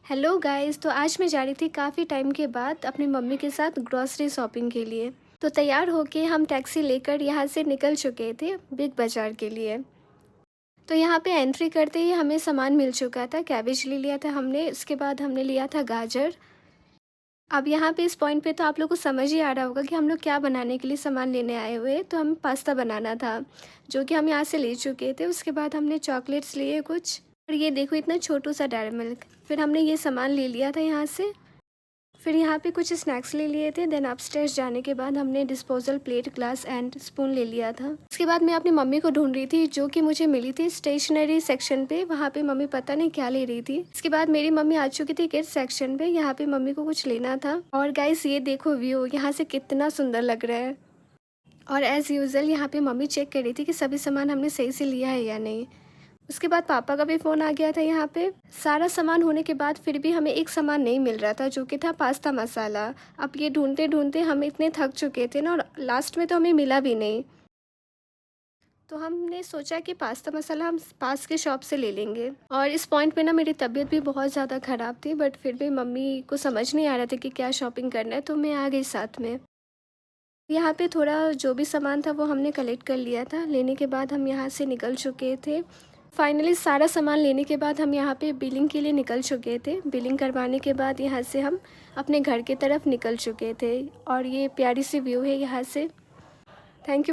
Hello guys, तो आज मैं जा रही थी काफ़ी टाइम के बाद अपनी मम्मी के साथ ग्रॉसरी शॉपिंग के लिए। तो तैयार होके हम टैक्सी लेकर यहाँ से निकल चुके थे बिग बाज़ार के लिए। तो यहाँ पे एंट्री करते ही हमें सामान मिल चुका था। कैबेज ले लिया था हमने, उसके बाद हमने लिया था गाजर। अब यहाँ पे इस पॉइंट पे तो आप लोग को समझ ही आ रहा होगा कि हम लोग क्या बनाने के लिए सामान लेने आए हुए हैं। तो हमें पास्ता बनाना था, जो कि हम यहाँ से ले चुके थे। उसके बाद हमने चॉकलेट्स लिए कुछ, और ये देखो इतना छोटू सा डेयरी मिल्क। फिर हमने ये सामान ले लिया था यहाँ से। फिर यहाँ पे कुछ स्नैक्स ले लिए थे। देन अपस्टेयर्स जाने के बाद हमने disposal plate, glass and spoon ले लिया था। उसके बाद मैं अपनी मम्मी को ढूंढ रही थी, जो कि मुझे मिली थी स्टेशनरी सेक्शन पे। वहाँ पे मम्मी पता नहीं क्या ले रही थी। इसके बाद मेरी मम्मी आ चुकी थी किड्स सेक्शन पे। यहाँ पे मम्मी को कुछ लेना था। और गाइस ये देखो व्यू यहाँ से कितना सुंदर लग रहा है। और एज़ यूज़ुअल यहाँ पे मम्मी चेक कर रही थी कि सभी सामान हमने सही से लिया है या नहीं। उसके बाद पापा का भी फ़ोन आ गया था। यहाँ पे सारा सामान होने के बाद फिर भी हमें एक सामान नहीं मिल रहा था, जो कि था पास्ता मसाला। अब ये ढूंढते ढूंढते हम इतने थक चुके थे ना, और लास्ट में तो हमें मिला भी नहीं। तो हमने सोचा कि पास्ता मसाला हम पास के शॉप से ले लेंगे। और इस पॉइंट पे ना मेरी तबीयत भी बहुत ज़्यादा ख़राब थी, बट फिर भी मम्मी को समझ नहीं आ रहा था कि क्या शॉपिंग करना है, तो मैं आ गई साथ में। यहाँ पे थोड़ा जो भी सामान था वो हमने कलेक्ट कर लिया था। लेने के बाद हम यहाँ से निकल चुके थे। फाइनली सारा सामान लेने के बाद हम यहाँ पे बिलिंग के लिए निकल चुके थे। बिलिंग करवाने के बाद यहाँ से हम अपने घर की तरफ निकल चुके थे। और ये प्यारी सी व्यू है यहाँ से। Thank you.